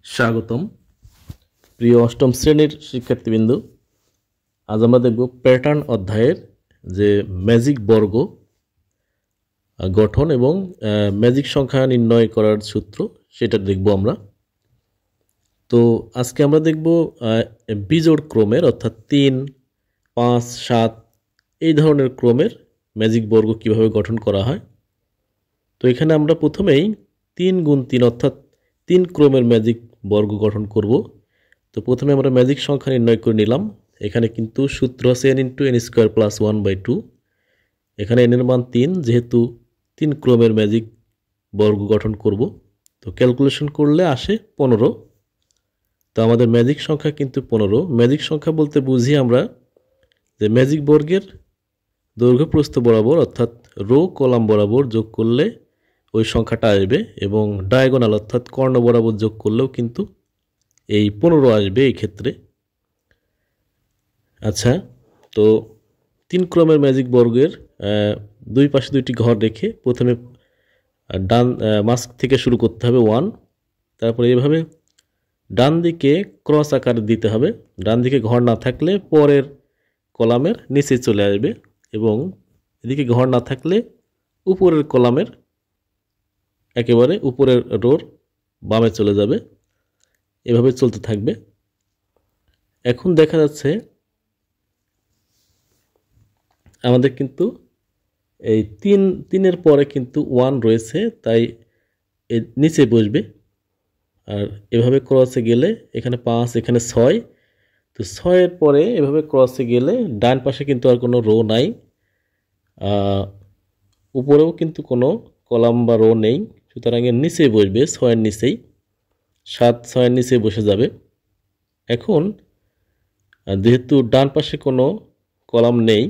স্বাগতম প্রিয় অষ্টম শ্রেণীর শিক্ষার্থীবৃন্দ। আজ আমরা দেখব প্যাটার্ন অধ্যায়ের যে ম্যাজিক বর্গ গঠন এবং ম্যাজিক সংখ্যা নির্ণয় করার সূত্র সেটা দেখব আমরা। তো আজকে আমরা দেখব বিজোড় ক্রমের অর্থাৎ 3, 5, 7 এই ধরনের ক্রমের ম্যাজিক বর্গ কিভাবে গঠন করা হয়। তো এখানে আমরা প্রথমেই 3 গুণ 3 অর্থাৎ 3 ক্রমের ম্যাজিক বর্গ গঠন করব। তো প্রথমে আমরা ম্যাজিক সংখ্যা নির্ণয় করে নিলাম। এখানে কিন্তু সূত্র আছে n × n² + 1/2। এখানে n এর মান 3, যেহেতু 3 ক্রমের ম্যাজিক বর্গ গঠন করব, তো ক্যালকুলেশন করলে আসে 15। তো আমাদের ম্যাজিক সংখ্যা কিন্তু 15। ম্যাজিক সংখ্যা বলতে বুঝি আমরা যে ম্যাজিক বর্গের দৈর্ঘ্য প্রস্থ বরাবর অর্থাৎ রো কলাম বরাবর যোগ করলে ওই সংখ্যাটা আসবে, এবং ডায়াগোনাল অর্থাৎ কর্ণ বরাবর যোগ করলেও কিন্তু এই 15 আসবে এই ক্ষেত্রে। আচ্ছা, তো 3 ক্রমের ম্যাজিক বর্গের দুই পাশে দুইটি ঘর রেখে প্রথমে ডান মাঝ থেকে শুরু করতে হবে 1, তারপরে এইভাবে ডান দিকে ক্রস আকার দিতে হবে। ডান দিকে ঘর না থাকলে পরের কলামের নিচে চলে আসবে, এবং এদিকে ঘর না থাকলে উপরের কলামের একেবারে উপরের রোর বামে চলে যাবে। এভাবে চলতে থাকবে। এখন দেখা যাচ্ছে আমাদের কিন্তু এই 3-3-এর পরে কিন্তু 1 রয়েছে, তাই এর নিচে বসবে। আর এভাবে ক্রসে গেলে এখানে 5, এখানে 6। তো 6-এর পরে এভাবে ক্রসে গেলে ডান পাশে কিন্তু আর কোনো রো নাই, উপরেও কিন্তু কোনো কলাম বা রো নেই, সুতরাং এর নিচে বসবে, 6-এর নিচেই। 7 6-এর নিচে বসে যাবে। এখন যেহেতু ডান পাশে কোনো কলাম নেই,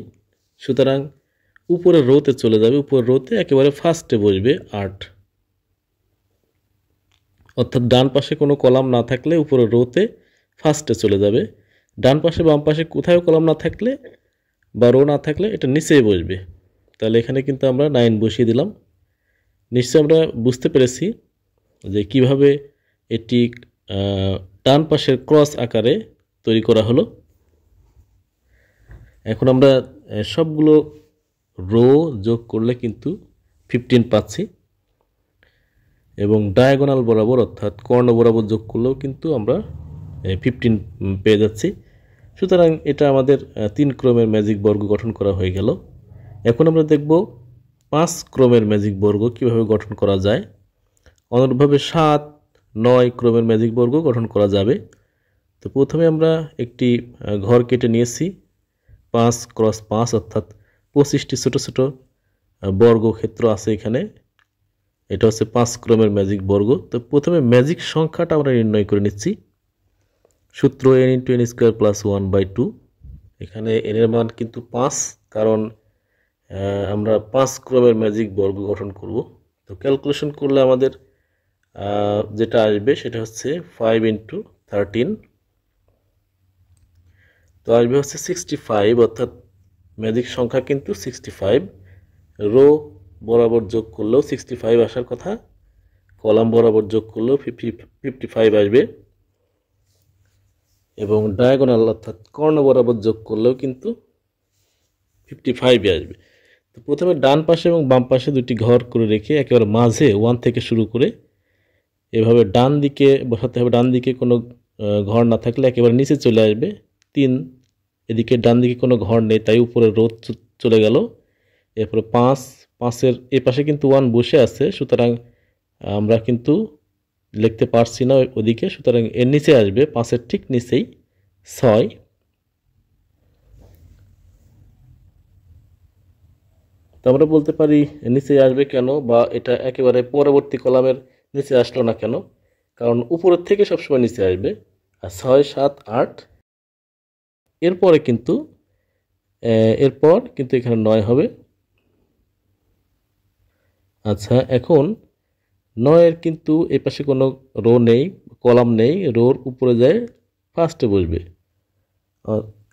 সুতরাং উপরের রোতে চলে যাবে। উপরের রোতে একেবারে ফার্স্টে বসবে 8, অর্থাৎ ডান পাশে কোনো কলাম না থাকলে উপরের রোতে ফার্স্টে চলে যাবে। ডান পাশে বাম পাশে কোথাও কলাম না থাকলে বা রো না থাকলে এটা নিচেই বসবে। তাহলে এখানে কিন্তু আমরা 9 বসিয়ে দিলাম। নিশ্চয়ই আমরা বুঝতে পেরেছি যে কিভাবে এটি ডান পাশের ক্রস আকারে তৈরি করা হলো। এখন আমরা সবগুলো রো যোগ করলে কিন্তু 15 পাচ্ছি, এবং ডায়াগোনাল বরাবর অর্থাৎ কর্ণ বরাবর যোগ করলেও কিন্তু আমরা 15 পেয়ে যাচ্ছি। সুতরাং এটা আমাদের 3 ক্রমের ম্যাজিক বর্গ গঠন করা হয়ে গেল। এখন আমরা দেখব 5 ক্রমের ম্যাজিক বর্গ কিভাবে গঠন করা যায়। অনুরূপভাবে 7, 9 ক্রমের ম্যাজিক বর্গ গঠন করা যাবে। তো প্রথমে আমরা একটি ঘর কেটে নিয়েছি 5 × 5, অর্থাৎ 25টি ছোট ছোট বর্গক্ষেত্র আছে এখানে। এটা হচ্ছে 5 ক্রমের ম্যাজিক বর্গ। তো প্রথমে ম্যাজিক সংখ্যাটা আমরা নির্ণয় করে নিচ্ছি। সূত্র n × n² + 1/2। এখানে n এর মান কিন্তু 5, কারণ আমরা 5 ক্রমের ম্যাজিক বর্গ গঠন করব। তো ক্যালকুলেশন করলে আমাদের যেটা আসবে সেটা হচ্ছে 5 × 13। তো আসবে হচ্ছে 65, অর্থাৎ ম্যাজিক সংখ্যা কিন্তু 65। রো বরাবর যোগ করলেও 65 আসার কথা, কলাম বরাবর যোগ করলেও 55 আসবে, এবং ডায়াগোনাল অর্থাৎ কর্ণ বরাবর যোগ করলেও কিন্তু 55 আসবে। তো প্রথমে ডান পাশে এবং বাম পাশে দুটি ঘর করে রেখে একেবারে মাঝে 1 থেকে শুরু করে এভাবে ডান দিকে বসাতে হবে। ডান দিকে কোনো ঘর না থাকলে একেবারে নিচে চলে আসবে 3। এদিকে ডান দিকে কোনো ঘর নেই, তাই উপরে রো চলে গেল। এরপরে 5-5-এর এ পাশে কিন্তু 1 বসে আছে, সুতরাং আমরা কিন্তু লিখতে পারছি না ওদিকে, সুতরাং এর নিচে আসবে 5-এর ঠিক নিচেই 6। তো আমরা বলতে পারি নিচে আসবে কেন, বা এটা একেবারে পরবর্তী কলামের নিচে আসলো না কেন, কারণ উপরের থেকে সবসময় নিচে আসবে। আর 6, 7, 8 এরপর কিন্তু এখানে 9 হবে। আচ্ছা, এখন 9-এর কিন্তু এ পাশে কোনো রো নেই, কলাম নেই, রোর উপরে যায় ফার্স্টে বসবে।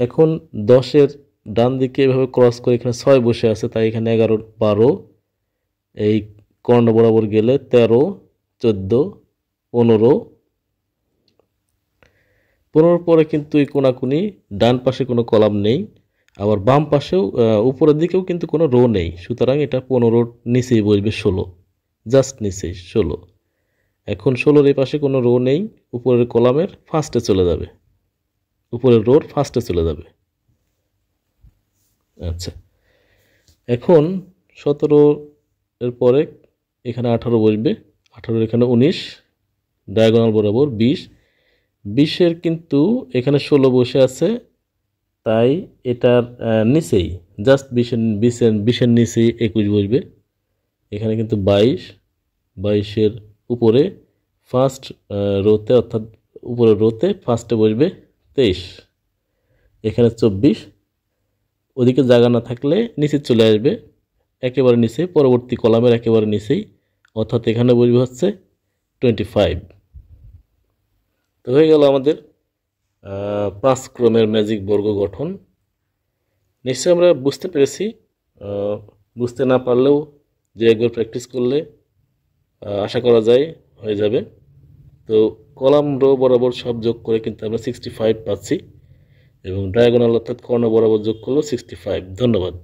এখন 10-এর ডান দিকে এভাবে ক্রস করে এখানে 6 বসে আছে, তাই এখানে 11, 12 এই কর্ণ বরাবর গেলে 13, 14, 15, 15 পরে কিন্তু এই কোনাকুনি ডান পাশে কোনো কলাম নেই, আবার বাম পাশেও উপরের দিকেও কিন্তু কোনো রো নেই, সুতরাং এটা 15 নিচেই বসবে 16, জাস্ট নিচেই 16। এখন 16 এই পাশে কোনো রো নেই, উপরের কলামের ফার্স্টে চলে যাবে, উপরের রোর ফার্স্টে চলে যাবে। আচ্ছা, এখন 17 এর পরে এখানে 18 বসবে, 18 এখানে 19, ডায়াগোনাল বরাবর 20, 20-এর কিন্তু এখানে 16 বসে আছে, তাই এটার নিচেই জাস্ট 20-এর নিচেই 21 বসবে। এখানে কিন্তু 22, 22-এর উপরে ফার্স্ট রোতে অর্থাৎ উপরের রোতে ফার্স্টে বসবে 23, এখানে 24, ওদিকে জায়গা না থাকলে নিচে চলে আসবে একেবারে নিচে, পরবর্তী কলামের একেবারে নিচেই, অর্থাৎ এখানে বসবে হচ্ছে 25। তো হয়ে গেল আমাদের 5 ক্রমের ম্যাজিক বর্গ গঠন। নিশ্চয়ই আমরা বুঝতে পেরেছি, বুঝতে না পারলেও যে একবার প্র্যাকটিস করলে আশা করা যায় হয়ে যাবে। তো কলাম রো বরাবর সব যোগ করে কিন্তু আমরা 65 পাচ্ছি, এবং ডায়াগোনাল অর্থাৎ কর্ণ বরাবর যোগ করলেও 65। ধন্যবাদ।